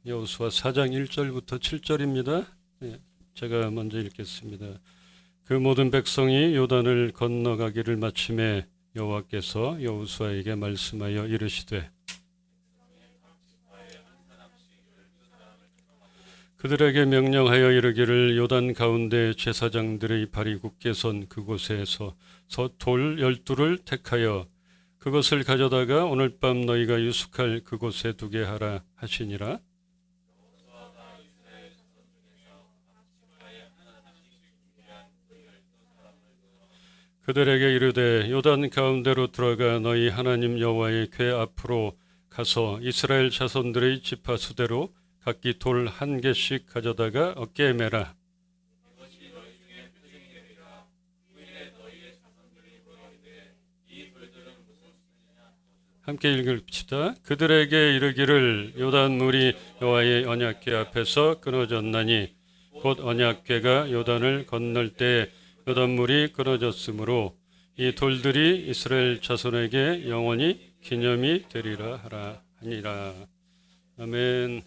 여호수아 4장 1절부터 7절입니다. 제가 먼저 읽겠습니다. 그 모든 백성이 요단을 건너가기를 마침에 여호와께서 여호수아에게 말씀하여 이르시되 그들에게 명령하여 이르기를 요단 가운데 제사장들의 발이 굳게 선 그곳에서 돌 12를 택하여 그것을 가져다가 오늘 밤 너희가 유숙할 그곳에 두게 하라 하시니라. 그들에게 이르되 요단 가운데로 들어가 너희 하나님 여호와의 궤 앞으로 가서 이스라엘 자손들의 지파 수대로 각기 돌 1개씩 가져다가 어깨에 매라. 함께 읽읍시다. 그들에게 이르기를 요단 물이 여호와의 언약궤 앞에서 끊어졌나니 곧 언약궤가 요단을 건널 때 요단물이 끊어졌으므로 이 돌들이 이스라엘 자손에게 영원히 기념이 되리라 하라 하니라. 아멘.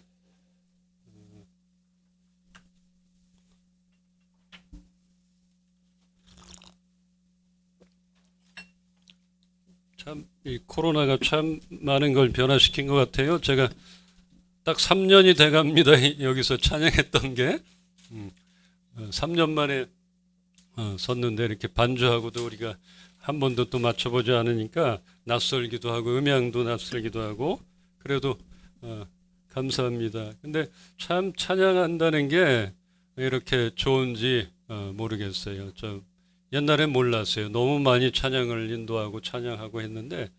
참 이 코로나가 참 많은 걸 변화시킨 것 같아요. 제가 딱 3년이 돼갑니다. 여기서 찬양했던 게 3년 만에 섰는데 이렇게 반주하고도 우리가 한 번도 또 맞춰보지 않으니까 낯설기도 하고 음향도 낯설기도 하고 그래도 감사합니다. 근데 참 찬양한다는 게 이렇게 좋은지 모르겠어요. 옛날엔 몰랐어요. 너무 많이 찬양을 인도하고 찬양하고 했는데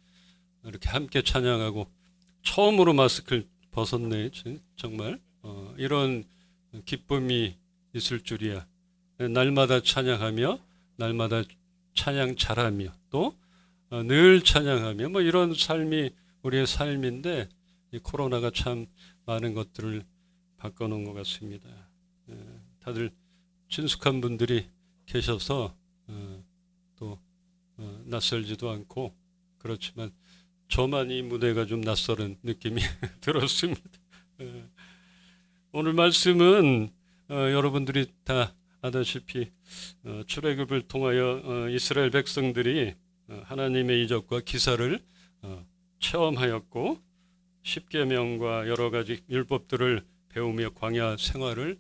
이렇게 함께 찬양하고 처음으로 마스크를 벗었네. 정말 이런 기쁨이 있을 줄이야. 날마다 찬양하며 날마다 찬양 잘하며 또 늘 찬양하며 뭐 이런 삶이 우리의 삶인데 이 코로나가 참 많은 것들을 바꿔놓은 것 같습니다. 다들 친숙한 분들이 계셔서 또 낯설지도 않고 그렇지만 저만 이 무대가 좀 낯설은 느낌이 들었습니다. 오늘 말씀은 여러분들이 다 아다시피 출애굽을 통하여 이스라엘 백성들이 하나님의 이적과 기사를 체험하였고 십계명과 여러 가지 율법들을 배우며 광야 생활을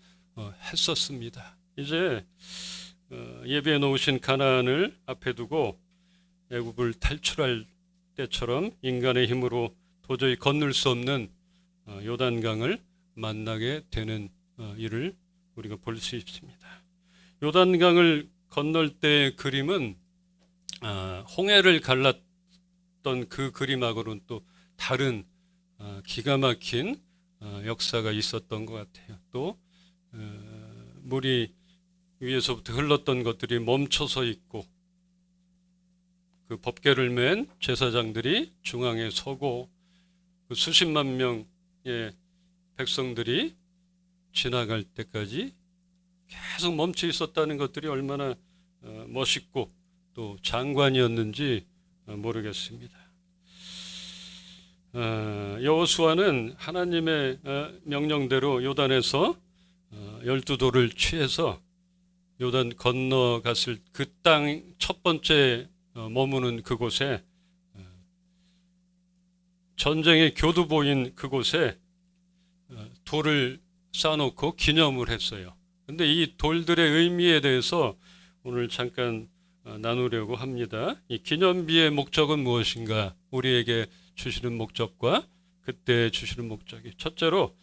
했었습니다. 이제 예비해 놓으신 가나안을 앞에 두고 애굽을 탈출할 때처럼 인간의 힘으로 도저히 건널 수 없는 요단강을 만나게 되는 일을 우리가 볼 수 있습니다. 요단강을 건널 때의 그림은 홍해를 갈랐던 그 그림하고는 또 다른 기가 막힌 역사가 있었던 것 같아요. 또 물이 위에서부터 흘렀던 것들이 멈춰서 있고 그 법궤를 맨 제사장들이 중앙에 서고 그 수십만 명의 백성들이 지나갈 때까지 계속 멈춰 있었다는 것들이 얼마나 멋있고 또 장관이었는지 모르겠습니다. 여호수아는 하나님의 명령대로 요단에서 12돌을 취해서 요단 건너갔을 그 땅 첫 번째 머무는 그곳에 전쟁의 교두보인 그곳에 돌을 쌓아놓고 기념을 했어요. 근데 이 돌들의 의미에 대해서 오늘 잠깐 나누려고 합니다. 이 기념비의 목적은 무엇인가? 우리에게 주시는 목적과 그때 주시는 목적이 첫째로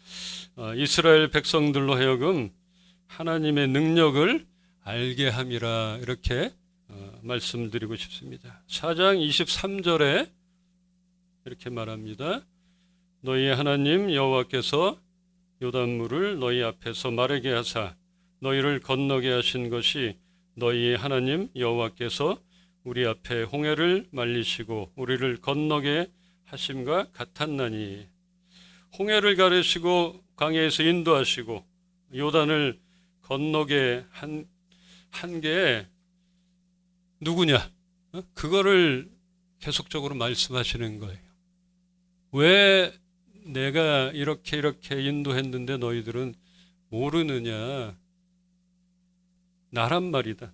이스라엘 백성들로 하여금 하나님의 능력을 알게 함이라 이렇게 말씀드리고 싶습니다. 4장 23절에 이렇게 말합니다. 너희의 하나님 여호와께서 요단물을 너희 앞에서 마르게 하사 너희를 건너게 하신 것이 너희의 하나님 여호와께서 우리 앞에 홍해를 말리시고 우리를 건너게 하심과 같았나니. 홍해를 가르시고 광야에서 인도하시고 요단을 건너게 한 게 누구냐? 그거를 계속적으로 말씀하시는 거예요. 왜 내가 이렇게 인도했는데 너희들은 모르느냐. 나란 말이다.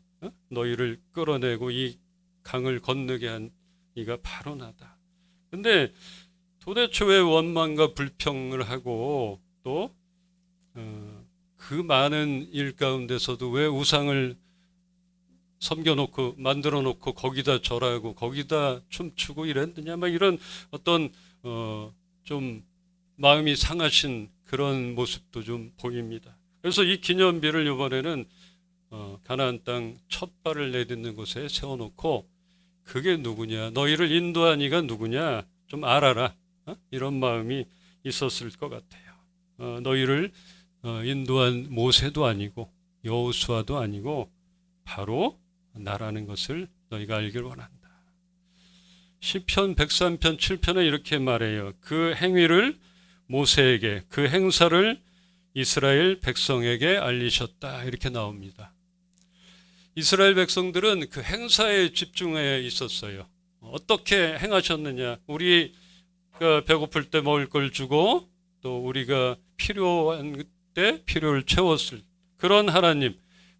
너희를 끌어내고 이 강을 건너게 한 이가 바로 나다. 근데 도대체 왜 원망과 불평을 하고 또 그 많은 일 가운데서도 왜 우상을 섬겨놓고 만들어놓고 거기다 절하고 거기다 춤추고 이랬느냐, 막 이런 어떤 좀 마음이 상하신 그런 모습도 좀 보입니다. 그래서 이 기념비를 이번에는 가나안 땅 첫 발을 내딛는 곳에 세워놓고 그게 누구냐, 너희를 인도한 이가 누구냐 좀 알아라, 이런 마음이 있었을 것 같아요. 너희를 인도한 모세도 아니고 여호수아도 아니고 바로 나라는 것을 너희가 알길 원한다. 시편 103편 7편에 이렇게 말해요. 그 행위를 모세에게, 그 행사를 이스라엘 백성에게 알리셨다, 이렇게 나옵니다. 이스라엘 백성들은 그 행사에 집중해 있었어요. 어떻게 행하셨느냐, 우리가 배고플 때 먹을 걸 주고 또 우리가 필요한 때 필요를 채웠을 그런 하나님,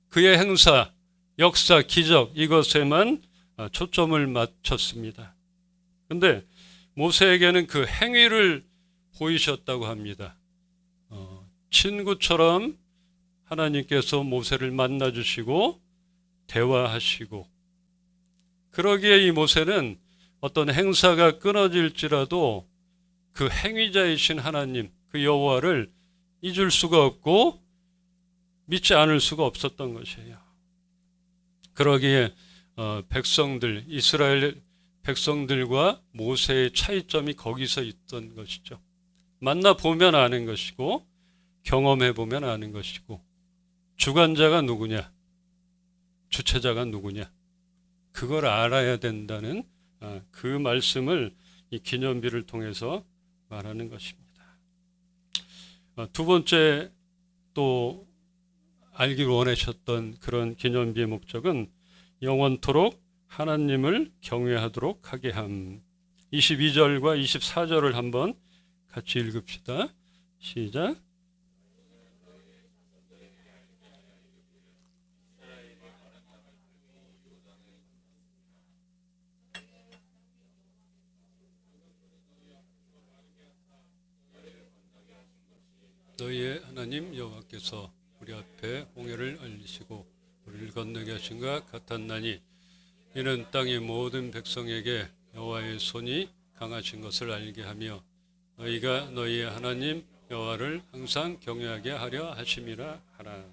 그의 행사, 역사, 기적, 이것에만 초점을 맞췄습니다. 그런데 모세에게는 그 행위를 보이셨다고 합니다. 친구처럼 하나님께서 모세를 만나주시고 대화하시고, 그러기에 이 모세는 어떤 행사가 끊어질지라도 그 행위자이신 하나님, 그 여호와를 잊을 수가 없고 믿지 않을 수가 없었던 것이에요. 그러기에 백성들, 이스라엘 백성들과 모세의 차이점이 거기서 있던 것이죠. 만나보면 아는 것이고 경험해보면 아는 것이고, 주관자가 누구냐, 주체자가 누구냐, 그걸 알아야 된다는 그 말씀을 이 기념비를 통해서 말하는 것입니다. 두 번째 또 알기를 원하셨던 그런 기념비의 목적은 영원토록 하나님을 경외하도록 하게 함. 22절과 24절을 한번 같이 읽읍시다. 시작. 너희의 하나님 여호와께서 우리 앞에 홍해를 알리시고 우리를 건너게 하신 것 같았나니, 이는 땅의 모든 백성에게 여호와의 손이 강하신 것을 알게 하며 너희가 너희의 하나님 여호와를 항상 경외하게 하려 하심이라 하라.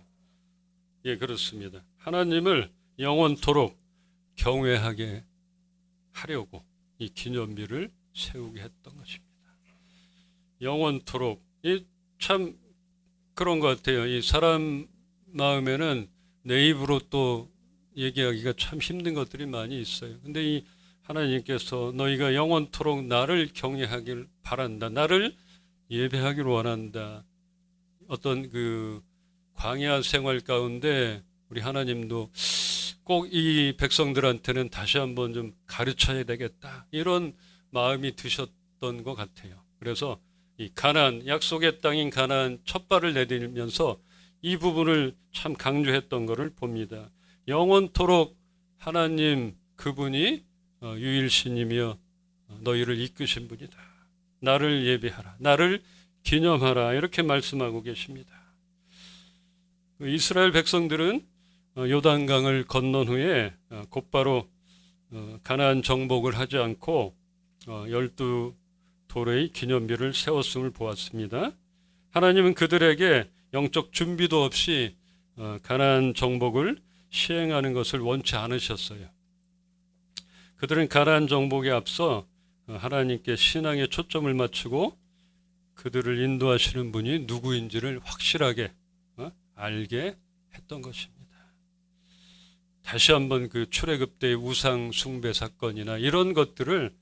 예, 그렇습니다. 하나님을 영원토록 경외하게 하려고 이 기념비를 세우게 했던 것입니다. 영원토록, 참 그런 것 같아요. 이 사람 마음에는 내 입으로 또 얘기하기가 참 힘든 것들이 많이 있어요. 근데 이 하나님께서 너희가 영원토록 나를 경외하길 바란다, 나를 예배하길 원한다. 어떤 그 광야 생활 가운데 우리 하나님도 꼭 이 백성들한테는 다시 한번 좀 가르쳐야 되겠다, 이런 마음이 드셨던 것 같아요. 그래서 이 가나안, 약속의 땅인 가나안 첫 발을 내딛으면서 이 부분을 참 강조했던 것을 봅니다. 영원토록 하나님 그분이 유일신이며 너희를 이끄신 분이다. 나를 예배하라, 나를 기념하라, 이렇게 말씀하고 계십니다. 이스라엘 백성들은 요단강을 건넌 후에 곧바로 가나안 정복을 하지 않고 12돌의 기념비를 세웠음을 보았습니다. 하나님은 그들에게 영적 준비도 없이 가나안 정복을 시행하는 것을 원치 않으셨어요. 그들은 가나안 정복에 앞서 하나님께 신앙에 초점을 맞추고 그들을 인도하시는 분이 누구인지를 확실하게 알게 했던 것입니다. 다시 한번 그 출애굽 때의 우상 숭배 사건이나 이런 것들을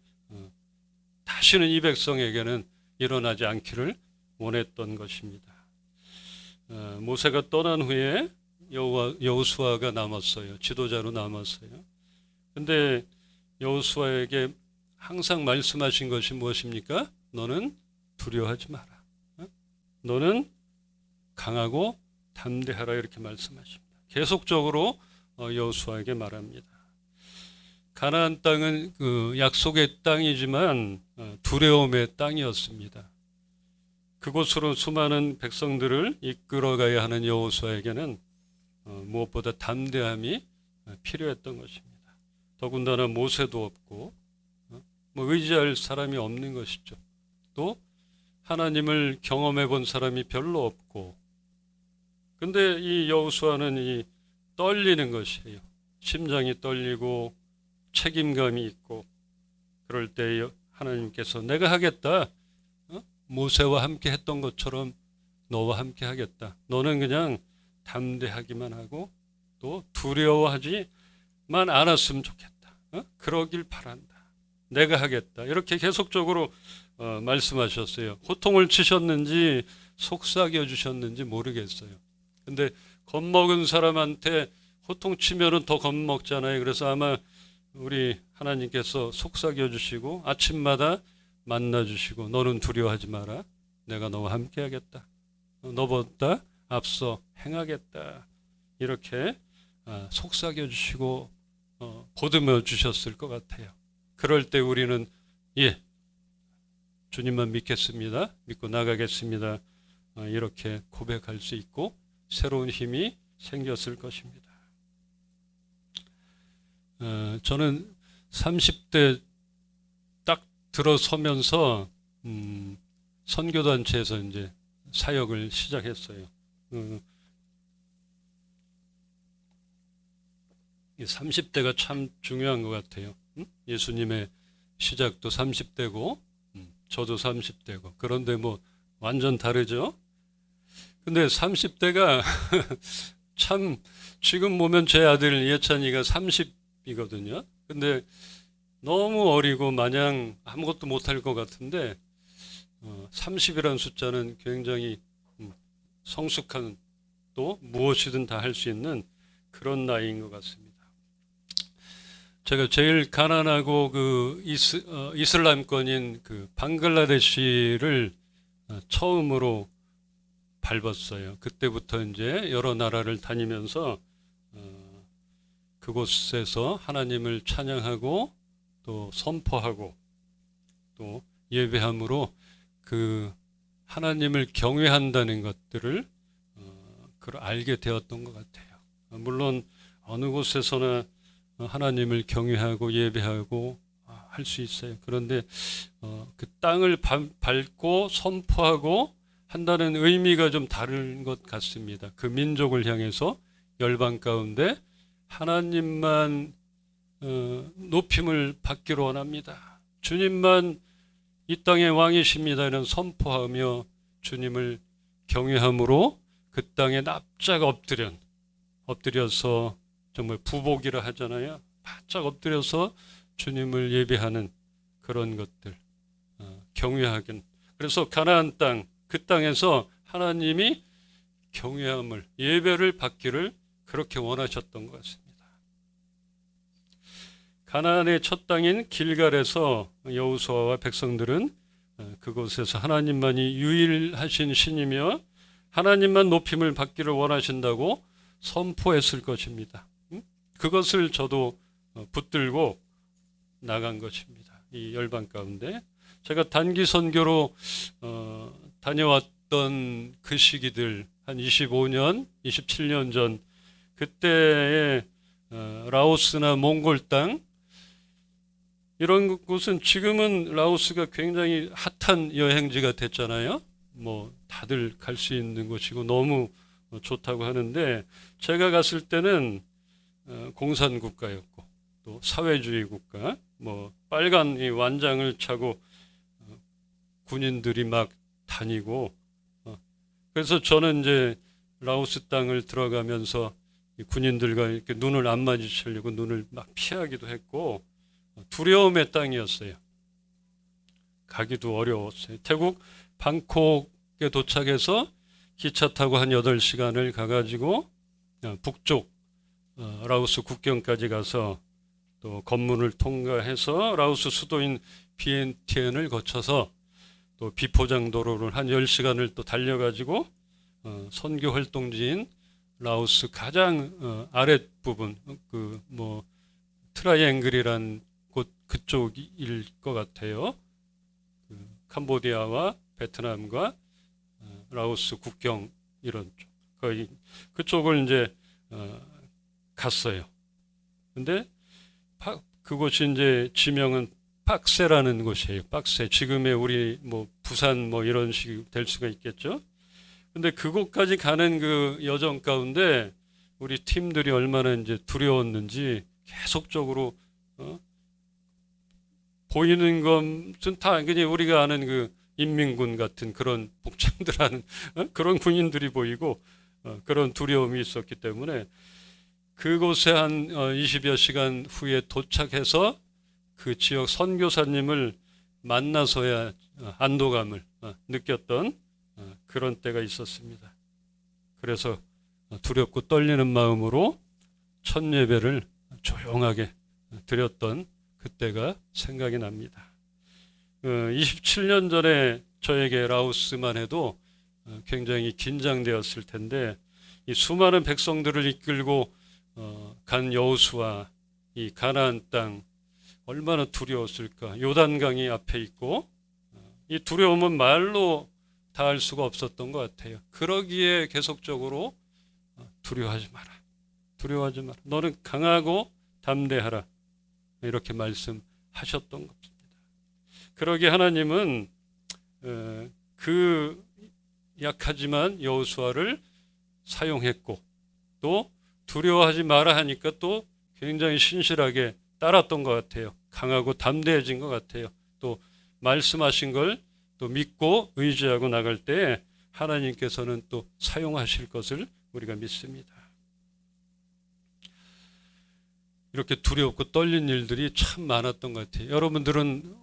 다시는 이 백성에게는 일어나지 않기를 원했던 것입니다. 모세가 떠난 후에 여호수아가 남았어요. 지도자로 남았어요. 그런데 여호수아에게 항상 말씀하신 것이 무엇입니까? 너는 두려워하지 마라. 너는 강하고 담대하라 이렇게 말씀하십니다. 계속적으로 여호수아에게 말합니다. 가나안 땅은 그 약속의 땅이지만 두려움의 땅이었습니다. 그곳으로 수많은 백성들을 이끌어가야 하는 여호수아에게는 무엇보다 담대함이 필요했던 것입니다. 더군다나 모세도 없고 의지할 사람이 없는 것이죠. 또 하나님을 경험해 본 사람이 별로 없고, 근데 이 여호수아는 이 떨리는 것이에요. 심장이 떨리고 책임감이 있고, 그럴 때 하나님께서 내가 하겠다. 모세와 함께 했던 것처럼 너와 함께 하겠다. 너는 그냥 담대하기만 하고 또 두려워하지만 않았으면 좋겠다. 그러길 바란다. 내가 하겠다. 이렇게 계속적으로 말씀하셨어요. 호통을 치셨는지 속삭여 주셨는지 모르겠어요. 근데 겁먹은 사람한테 호통 치면은 더 겁먹잖아요. 그래서 아마 우리 하나님께서 속삭여 주시고 아침마다 만나 주시고 너는 두려워하지 마라. 내가 너와 함께 하겠다. 너보다 앞서 행하겠다. 이렇게 속삭여 주시고 보듬어 주셨을 것 같아요. 그럴 때 우리는 주님만 믿겠습니다. 믿고 나가겠습니다. 이렇게 고백할 수 있고 새로운 힘이 생겼을 것입니다. 저는 30대 딱 들어서면서 선교단체에서 이제 사역을 시작했어요. 30대가 참 중요한 것 같아요. 예수님의 시작도 30대고 저도 30대고 그런데 뭐 완전 다르죠. 근데 30대가 참 지금 보면 제 아들 예찬이가 30이거든요. 근데 너무 어리고 마냥 아무것도 못할 것 같은데 30이라는 숫자는 굉장히 성숙한 또 무엇이든 다 할 수 있는 그런 나이인 것 같습니다. 제가 제일 가난하고 그 이슬람권인 그 방글라데시를 처음으로 밟았어요. 그때부터 이제 여러 나라를 다니면서 그곳에서 하나님을 찬양하고 또 선포하고 또 예배함으로 그 하나님을 경외한다는 것들을 그걸 알게 되었던 것 같아요. 물론 어느 곳에서나 하나님을 경외하고 예배하고 할 수 있어요. 그런데 그 땅을 밟고 선포하고 한다는 의미가 좀 다른 것 같습니다. 그 민족을 향해서 열방 가운데 하나님만 높임을 받기로 원합니다. 주님만 이 땅의 왕이십니다. 이런 선포하며 주님을 경외함으로 그 땅에 납작 엎드려서 정말 부복이라 하잖아요. 바짝 엎드려서 주님을 예배하는 그런 것들, 경외하긴. 그래서 가나안 땅, 그 땅에서 하나님이 경외함을, 예배를 받기를 그렇게 원하셨던 것 같습니다. 가나안의 첫 땅인 길갈에서 여호수아와 백성들은 그곳에서 하나님만이 유일하신 신이며 하나님만 높임을 받기를 원하신다고 선포했을 것입니다. 그것을 저도 붙들고 나간 것입니다. 이 열방 가운데 제가 단기 선교로 다녀왔던 그 시기들 한 25년, 27년 전 그때의 라오스나 몽골 땅 이런 곳은 지금은 라오스가 굉장히 핫한 여행지가 됐잖아요. 뭐 다들 갈 수 있는 곳이고 너무 좋다고 하는데 제가 갔을 때는 공산 국가였고 또 사회주의 국가, 뭐 빨간 이 완장을 차고 군인들이 막 다니고 그래서 저는 이제 라오스 땅을 들어가면서 군인들과 이렇게 눈을 안 마주치려고 눈을 막 피하기도 했고 두려움의 땅이었어요. 가기도 어려웠어요. 태국 방콕에 도착해서 기차 타고 한 8시간을 가가지고 북쪽 라오스 국경까지 가서 또 검문을 통과해서 라오스 수도인 비엔티엔을 거쳐서 또 비포장 도로를 한 10시간을 또 달려가지고 선교 활동지인 라오스 가장 아랫부분 그 뭐 트라이앵글이란 곳 그쪽일 것 같아요. 그 캄보디아와 베트남과 라오스 국경 이런 쪽 거의 그쪽을 이제 갔어요. 근데 그곳이 이제 지명은 빡세라는 곳이에요. 빡세. 지금의 우리 뭐 부산 뭐 이런 식이 될 수가 있겠죠. 근데 그곳까지 가는 그 여정 가운데 우리 팀들이 얼마나 이제 두려웠는지 계속적으로 보이는 것은 다 그냥 우리가 아는 그 인민군 같은 그런 복장들 하는 그런 군인들이 보이고 그런 두려움이 있었기 때문에 그곳에 한 20여 시간 후에 도착해서 그 지역 선교사님을 만나서야 안도감을 느꼈던 그런 때가 있었습니다. 그래서 두렵고 떨리는 마음으로 첫 예배를 조용하게 드렸던 그때가 생각이 납니다. 27년 전에 저에게 라오스만 해도 굉장히 긴장되었을 텐데 이 수많은 백성들을 이끌고 간 여호수아 이 가나안 땅 얼마나 두려웠을까. 요단강이 앞에 있고 이 두려움은 말로 다 할 수가 없었던 것 같아요. 그러기에 계속적으로 두려워하지 마라. 두려워하지 마라. 너는 강하고 담대하라. 이렇게 말씀하셨던 겁니다. 그러기에 하나님은 그 약하지만 여호수아를 사용했고 또 두려워하지 마라 하니까 또 굉장히 신실하게 따랐던 것 같아요. 강하고 담대해진 것 같아요. 또 말씀하신 걸 또 믿고 의지하고 나갈 때 하나님께서는 또 사용하실 것을 우리가 믿습니다. 이렇게 두렵고 떨린 일들이 참 많았던 것 같아요. 여러분들은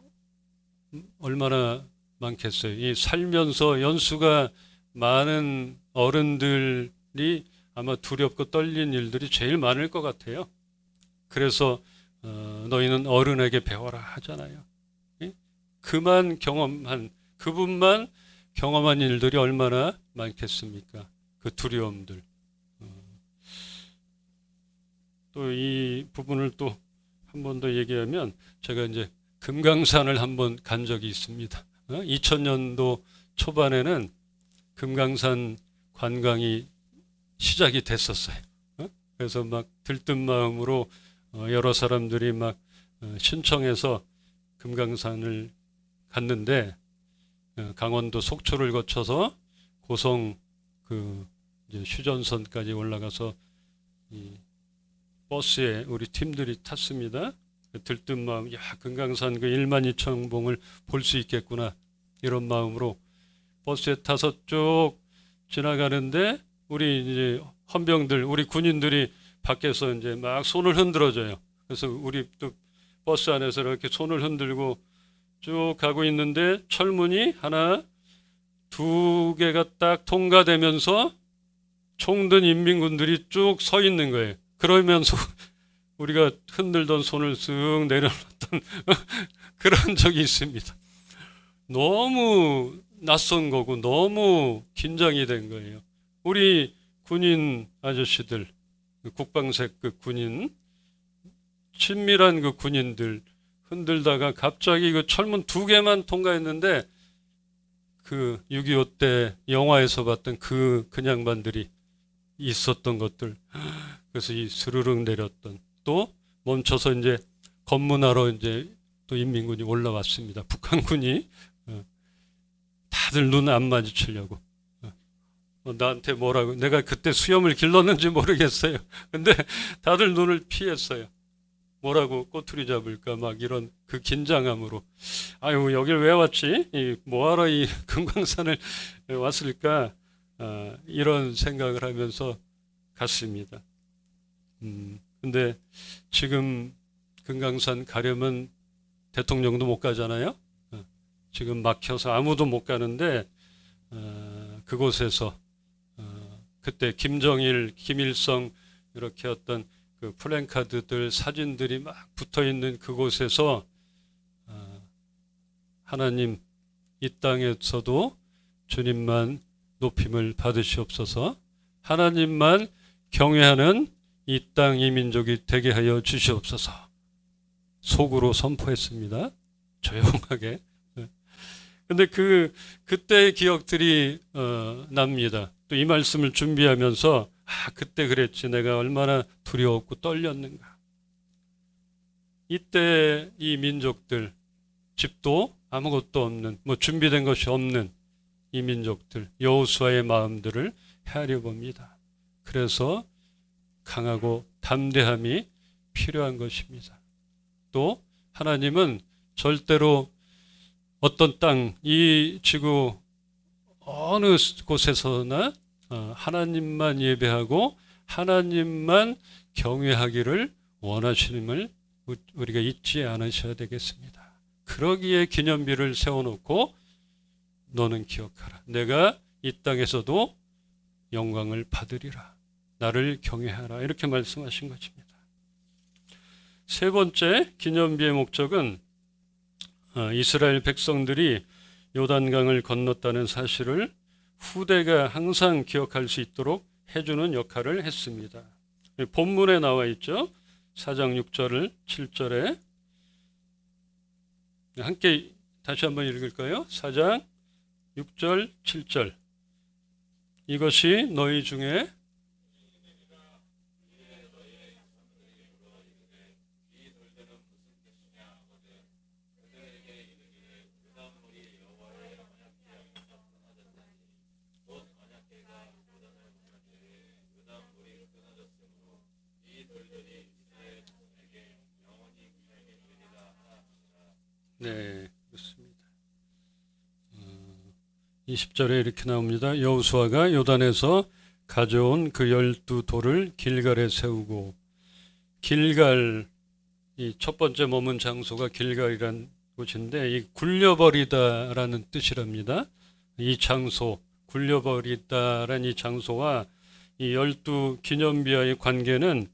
얼마나 많겠어요. 이 살면서 연수가 많은 어른들이 아마 두렵고 떨린 일들이 제일 많을 것 같아요. 그래서 너희는 어른에게 배워라 하잖아요. 그분만 경험한 일들이 얼마나 많겠습니까? 그 두려움들. 또 이 부분을 또 한 번 더 얘기하면 제가 이제 금강산을 한번 간 적이 있습니다. 2000년도 초반에는 금강산 관광이 시작이 됐었어요. 그래서 막 들뜬 마음으로 여러 사람들이 막 신청해서 금강산을 갔는데 강원도 속초를 거쳐서 고성 그 이제 휴전선까지 올라가서 이 버스에 우리 팀들이 탔습니다. 들뜬 마음, 야 금강산 그 12,000봉을 볼 수 있겠구나 이런 마음으로 버스에 타서 쭉 지나가는데 우리 이제 헌병들, 우리 군인들이 밖에서 이제 막 손을 흔들어줘요. 그래서 우리 또 버스 안에서 이렇게 손을 흔들고 쭉 가고 있는데 철문이 하나, 두 개가 딱 통과되면서 총든 인민군들이 쭉 서 있는 거예요. 그러면서 우리가 흔들던 손을 쓱 내려놨던 그런 적이 있습니다. 너무 낯선 거고 너무 긴장이 된 거예요. 우리 군인 아저씨들, 국방색 그 군인, 친밀한 그 군인들 흔들다가 갑자기 그 철문 두 개만 통과했는데 그 6.25 때 영화에서 봤던 그 양반들이 있었던 것들, 그래서 이 스르륵 내렸던, 또 멈춰서 이제 검문하러 이제 또 인민군이 올라왔습니다. 북한군이 다들 눈 안 마주치려고 나한테 뭐라고, 내가 그때 수염을 길렀는지 모르겠어요. 근데 다들 눈을 피했어요. 뭐라고 꼬투리 잡을까 막 이런 그 긴장함으로, 아유 여길 왜 왔지? 뭐하러 이 금강산을 왔을까? 이런 생각을 하면서 갔습니다. 근데 지금 금강산 가려면 대통령도 못 가잖아요. 지금 막혀서 아무도 못 가는데 그곳에서 그때 김정일, 김일성 이렇게 어떤 그 플랜카드들, 사진들이 막 붙어 있는 그곳에서 하나님 이 땅에서도 주님만 높임을 받으시옵소서. 하나님만 경외하는 이 땅 이 민족이 되게 하여 주시옵소서. 속으로 선포했습니다. 조용하게. 근데 그때의 기억들이 납니다. 또 이 말씀을 준비하면서 그때 그랬지, 내가 얼마나 두려웠고 떨렸는가. 이때 이 민족들, 집도 아무것도 없는, 준비된 것이 없는 이 민족들, 여호수아의 마음들을 헤아려 봅니다. 그래서 강하고 담대함이 필요한 것입니다. 또 하나님은 절대로 어떤 땅, 이 지구 어느 곳에서나 하나님만 예배하고 하나님만 경외하기를 원하시는을 우리가 잊지 않으셔야 되겠습니다. 그러기에 기념비를 세워놓고 너는 기억하라. 내가 이 땅에서도 영광을 받으리라. 나를 경외하라. 이렇게 말씀하신 것입니다. 세 번째 기념비의 목적은 이스라엘 백성들이 요단강을 건넜다는 사실을 후대가 항상 기억할 수 있도록 해주는 역할을 했습니다. 본문에 나와 있죠. 4장 6절 7절에 함께 다시 한번 읽을까요? 4장 6절 7절 이것이 너희 중에 네, 그렇습니다. 20절에 이렇게 나옵니다. 여호수아가 요단에서 가져온 그 12돌을 길갈에 세우고, 길갈, 이 첫 번째 머문 장소가 길갈이란 곳인데 이 굴려버리다라는 뜻이랍니다. 이 장소, 굴려버리다라는 이 장소와 이 12 기념비와의 관계는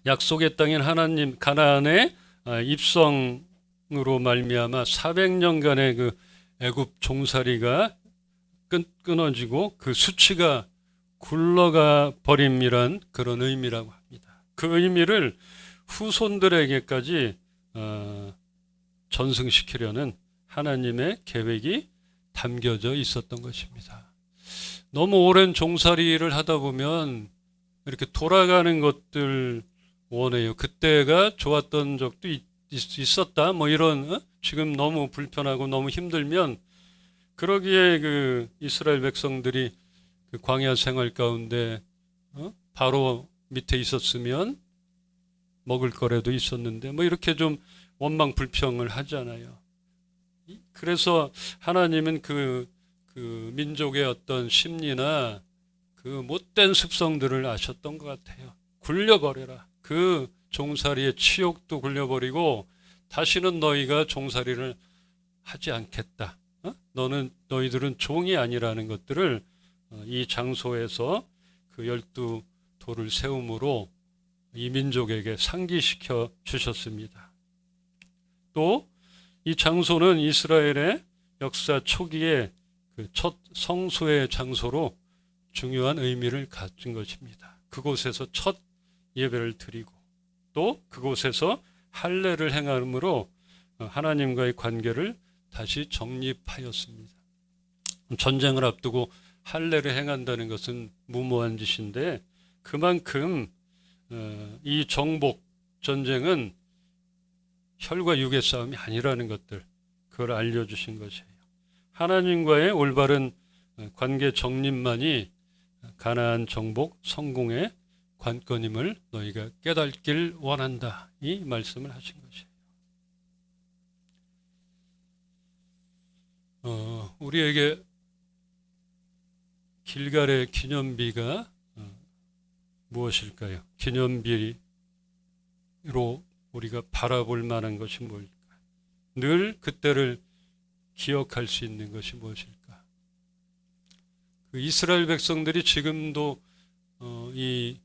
약속의 땅인 하나님 가나안의 입성으로 말미암아 400년간의 그 애굽 종살이가 끊어지고 그 수치가 굴러가 버림이란 그런 의미라고 합니다. 그 의미를 후손들에게까지 전승시키려는 하나님의 계획이 담겨져 있었던 것입니다. 너무 오랜 종살이를 하다 보면 이렇게 돌아가는 것들 원해요. 그때가 좋았던 적도 있었다. 이런 지금 너무 불편하고 너무 힘들면 그러기에 그 이스라엘 백성들이 그 광야 생활 가운데 바로 밑에 있었으면 먹을 거라도 있었는데 이렇게 좀 원망 불평을 하잖아요. 그래서 하나님은 그 민족의 어떤 심리나 그 못된 습성들을 아셨던 것 같아요. 굴려버려라. 그 종살이의 치욕도 굴려버리고 다시는 너희가 종살이를 하지 않겠다. 너희들은 종이 아니라는 것들을 이 장소에서 그 12돌을 세움으로 이 민족에게 상기시켜 주셨습니다. 또 이 장소는 이스라엘의 역사 초기에 그 첫 성소의 장소로 중요한 의미를 가진 것입니다. 그곳에서 첫 예배를 드리고 또 그곳에서 할례를 행함으로 하나님과의 관계를 다시 정립하였습니다. 전쟁을 앞두고 할례를 행한다는 것은 무모한 짓인데 그만큼 이 정복 전쟁은 혈과 육의 싸움이 아니라는 것들, 그걸 알려주신 것이에요. 하나님과의 올바른 관계 정립만이 가나안 정복 성공의 관건임을 너희가 깨닫길 원한다. 이 말씀을 하신 것이에요. 우리에게 길갈의 기념비가 무엇일까요? 기념비로 우리가 바라볼 만한 것이 뭘까? 늘 그때를 기억할 수 있는 것이 무엇일까? 그 이스라엘 백성들이 지금도 이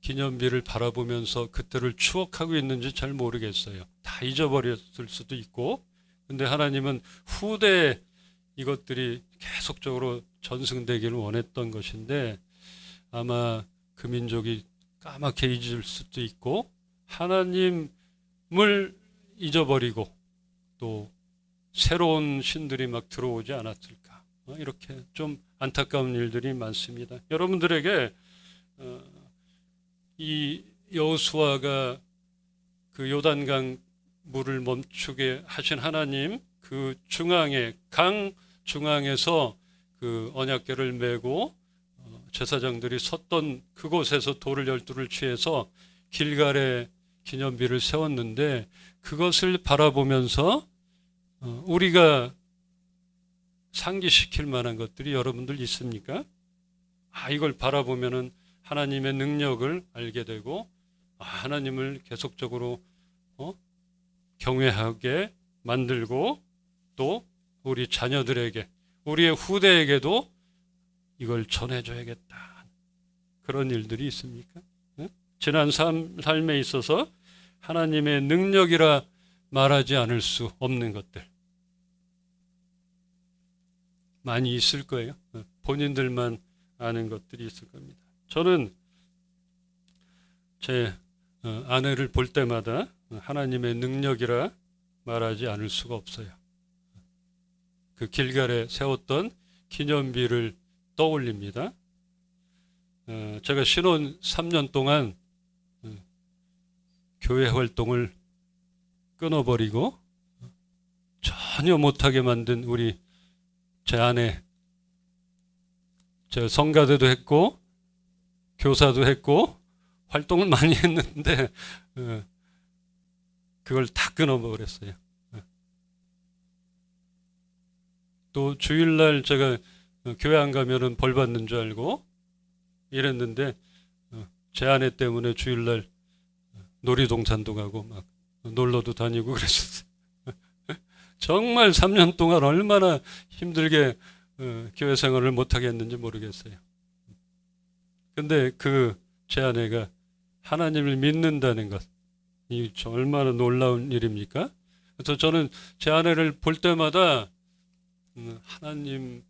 기념비를 바라보면서 그때를 추억하고 있는지 잘 모르겠어요. 다 잊어버렸을 수도 있고 근데 하나님은 후대 이것들이 계속적으로 전승되기를 원했던 것인데 아마 그 민족이 까맣게 잊을 수도 있고 하나님을 잊어버리고 또 새로운 신들이 막 들어오지 않았을까. 이렇게 좀 안타까운 일들이 많습니다. 여러분들에게 이 여호수아가 그 요단강 물을 멈추게 하신 하나님 그 중앙에 강 중앙에서 그 언약궤를 메고 제사장들이 섰던 그곳에서 돌을 12를 취해서 길갈에 기념비를 세웠는데 그것을 바라보면서 우리가 상기시킬 만한 것들이 여러분들 있습니까? 이걸 바라보면은 하나님의 능력을 알게 되고 하나님을 계속적으로 경외하게 만들고 또 우리 자녀들에게 우리의 후대에게도 이걸 전해줘야겠다. 그런 일들이 있습니까? 지난 삶에 있어서 하나님의 능력이라 말하지 않을 수 없는 것들 많이 있을 거예요. 본인들만 아는 것들이 있을 겁니다. 저는 제 아내를 볼 때마다 하나님의 능력이라 말하지 않을 수가 없어요. 그 길갈에 세웠던 기념비를 떠올립니다. 제가 신혼 3년 동안 교회 활동을 끊어버리고 전혀 못하게 만든 우리 제 아내, 저 성가대도 했고 교사도 했고 활동을 많이 했는데 그걸 다 끊어버렸어요. 또 주일날 제가 교회 안 가면은 벌 받는 줄 알고 이랬는데 제 아내 때문에 주일날 놀이동산도 가고 막 놀러도 다니고 그랬었어요. 정말 3년 동안 얼마나 힘들게 교회 생활을 못하게 했는지 모르겠어요. 근데 제 아내가 하나님을 믿는다는 것, 이 얼마나 놀라운 일입니까? 그래서 저는 제 아내를 볼 때마다 하나님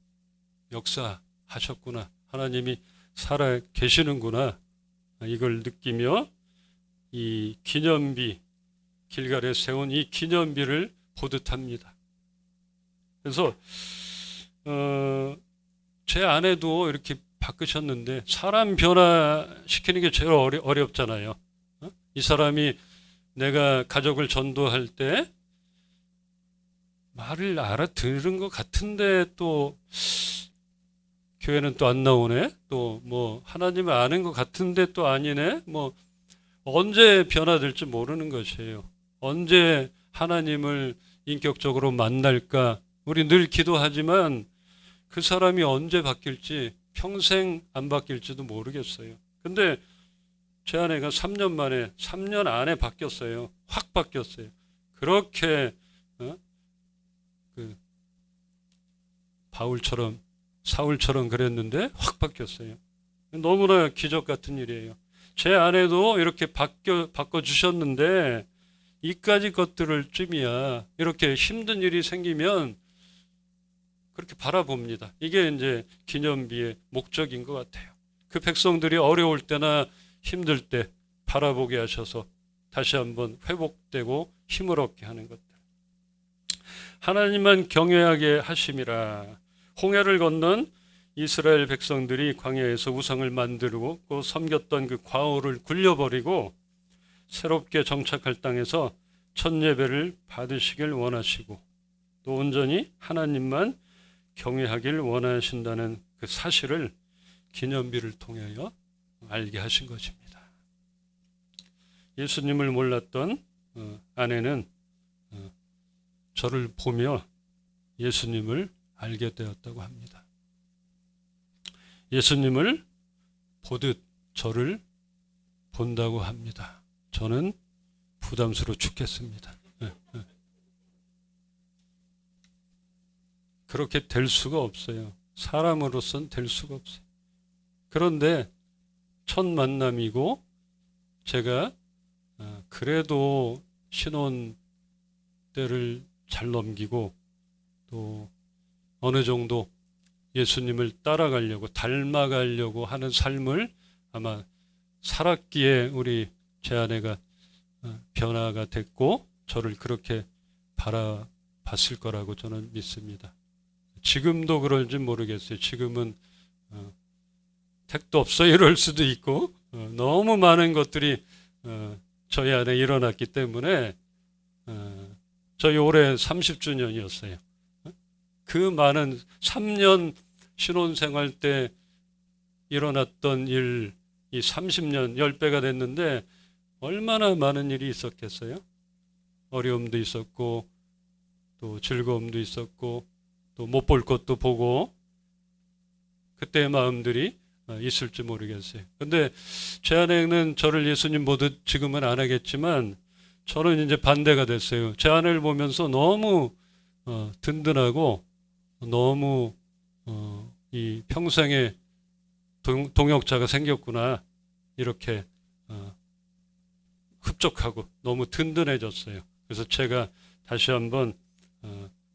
역사하셨구나, 하나님이 살아 계시는구나, 이걸 느끼며 이 기념비, 길갈에 세운 이 기념비를 보듯 합니다. 그래서 제 아내도 이렇게 바꾸셨는데 사람 변화시키는 게 제일 어렵잖아요. 이 사람이 내가 가족을 전도할 때 말을 알아들은 것 같은데 또 교회는 또 안 나오네. 또 뭐 하나님을 아는 것 같은데 또 아니네. 뭐 언제 변화될지 모르는 것이에요. 언제 하나님을 인격적으로 만날까? 우리 늘 기도하지만 그 사람이 언제 바뀔지 평생 안 바뀔지도 모르겠어요. 근데 제 아내가 3년 안에 바뀌었어요. 확 바뀌었어요. 그렇게 바울처럼 사울처럼 그랬는데 확 바뀌었어요. 너무나 기적 같은 일이에요. 제 아내도 이렇게 바꿔주셨는데 이까지 것들을 쯤이야 이렇게 힘든 일이 생기면 그렇게 바라봅니다. 이게 이제 기념비의 목적인 것 같아요. 그 백성들이 어려울 때나 힘들 때 바라보게 하셔서 다시 한번 회복되고 힘을 얻게 하는 것들. 하나님만 경외하게 하심이라. 홍해를 건넌 이스라엘 백성들이 광야에서 우상을 만들고 섬겼던 그 과오를 굴려버리고 새롭게 정착할 땅에서 첫 예배를 받으시길 원하시고 또 온전히 하나님만 경외하길 원하신다는 그 사실을 기념비를 통하여 알게 하신 것입니다. 예수님을 몰랐던 아내는 저를 보며 예수님을 알게 되었다고 합니다. 예수님을 보듯 저를 본다고 합니다. 저는 부담스러워 죽겠습니다. 그렇게 될 수가 없어요. 사람으로서는 될 수가 없어요. 그런데 첫 만남이고 제가 그래도 신혼 때를 잘 넘기고 또 어느 정도 예수님을 따라가려고 닮아가려고 하는 삶을 아마 살았기에 우리 제 아내가 변화가 됐고 저를 그렇게 바라봤을 거라고 저는 믿습니다. 지금도 그럴지 모르겠어요. 지금은 택도 없어 이럴 수도 있고 너무 많은 것들이 저희 안에 일어났기 때문에 저희 올해 30주년이었어요. 그 많은 3년 신혼생활 때 일어났던 일, 이 30년 10배가 됐는데 얼마나 많은 일이 있었겠어요? 어려움도 있었고 또 즐거움도 있었고 또 못 볼 것도 보고 그때의 마음들이 있을지 모르겠어요. 근데 제 아내는 저를 예수님 보듯 지금은 안 하겠지만 저는 이제 반대가 됐어요. 제 아내를 보면서 너무 든든하고 너무 이 평생에 동역자가 생겼구나 이렇게 흡족하고 너무 든든해졌어요. 그래서 제가 다시 한번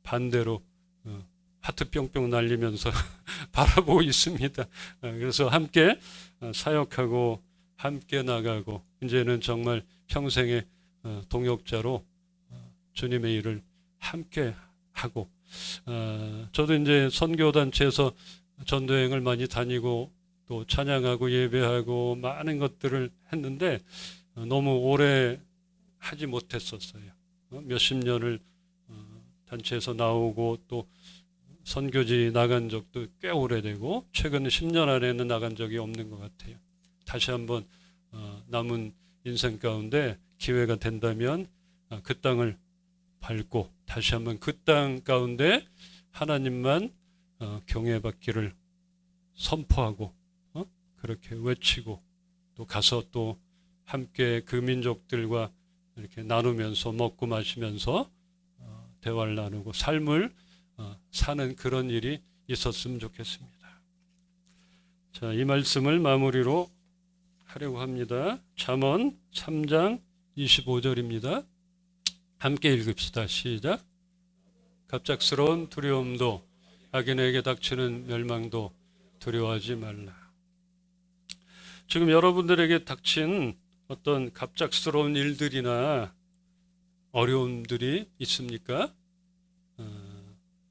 반대로 하트 뿅뿅 날리면서 바라보고 있습니다. 그래서 함께 사역하고 함께 나가고 이제는 정말 평생의 동역자로 주님의 일을 함께 하고 저도 이제 선교단체에서 전도여행을 많이 다니고 또 찬양하고 예배하고 많은 것들을 했는데 너무 오래 하지 못했었어요. 몇십 년을 단체에서 나오고 또 선교지 나간 적도 꽤 오래되고 최근 10년 안에는 나간 적이 없는 것 같아요. 다시 한번 남은 인생 가운데 기회가 된다면 그 땅을 밟고 다시 한번 그 땅 가운데 하나님만 경외받기를 선포하고 그렇게 외치고 또 가서 또 함께 그 민족들과 이렇게 나누면서 먹고 마시면서 대화를 나누고 삶을 사는 그런 일이 있었으면 좋겠습니다. 자, 이 말씀을 마무리로 하려고 합니다. 잠언 3장 25절입니다. 함께 읽읍시다. 시작. 갑작스러운 두려움도 악인에게 닥치는 멸망도 두려워하지 말라. 지금 여러분들에게 닥친 어떤 갑작스러운 일들이나 어려움들이 있습니까?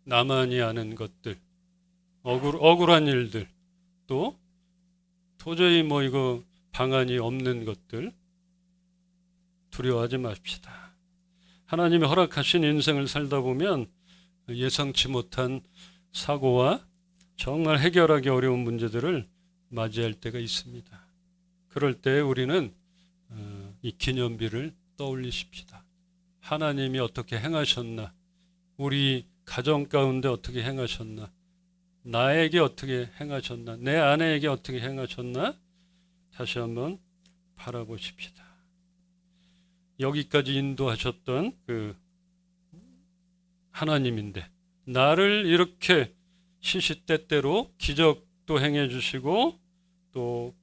나만이 아는 것들, 억울한 일들, 또 도저히 이거 방안이 없는 것들 두려워하지 맙시다. 하나님이 허락하신 인생을 살다 보면 예상치 못한 사고와 정말 해결하기 어려운 문제들을 맞이할 때가 있습니다. 그럴 때 우리는 이 기념비를 떠올리십시다. 하나님이 어떻게 행하셨나? 우리 가정 가운데 어떻게 행하셨나? 나에게 어떻게 행하셨나? 내 아내에게 어떻게 행하셨나? 다시 한번 바라보십시다. 여기까지 인도하셨던 그 하나님인데 나를 이렇게 시시때때로 기적도 행해 주시고 또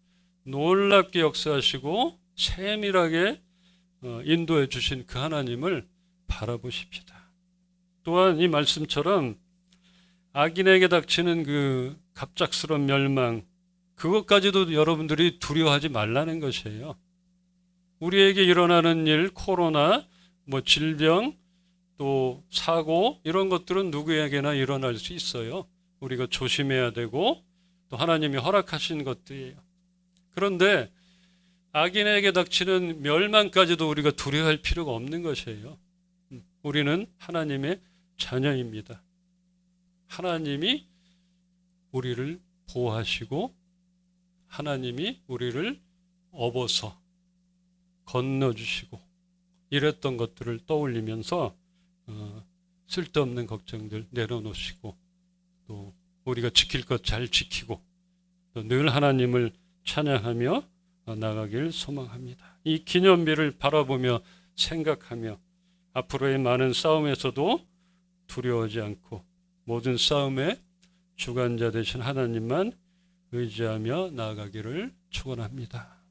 놀랍게 역사하시고 세밀하게 인도해 주신 그 하나님을 바라보십시다. 또한 이 말씀처럼 악인에게 닥치는 그 갑작스러운 멸망 그것까지도 여러분들이 두려워하지 말라는 것이에요. 우리에게 일어나는 일, 코로나, 질병, 또 사고 이런 것들은 누구에게나 일어날 수 있어요. 우리가 조심해야 되고 또 하나님이 허락하신 것들이에요. 그런데 악인에게 닥치는 멸망까지도 우리가 두려워할 필요가 없는 것이에요. 우리는 하나님의 자녀입니다. 하나님이 우리를 보호하시고 하나님이 우리를 업어서 건너주시고 이랬던 것들을 떠올리면서 쓸데없는 걱정들 내려놓으시고 또 우리가 지킬 것 잘 지키고 또 늘 하나님을 찬양하며 나가길 소망합니다. 이 기념비를 바라보며 생각하며 앞으로의 많은 싸움에서도 두려워하지 않고 모든 싸움의 주관자 되신 하나님만 의지하며 나아가기를 축원합니다.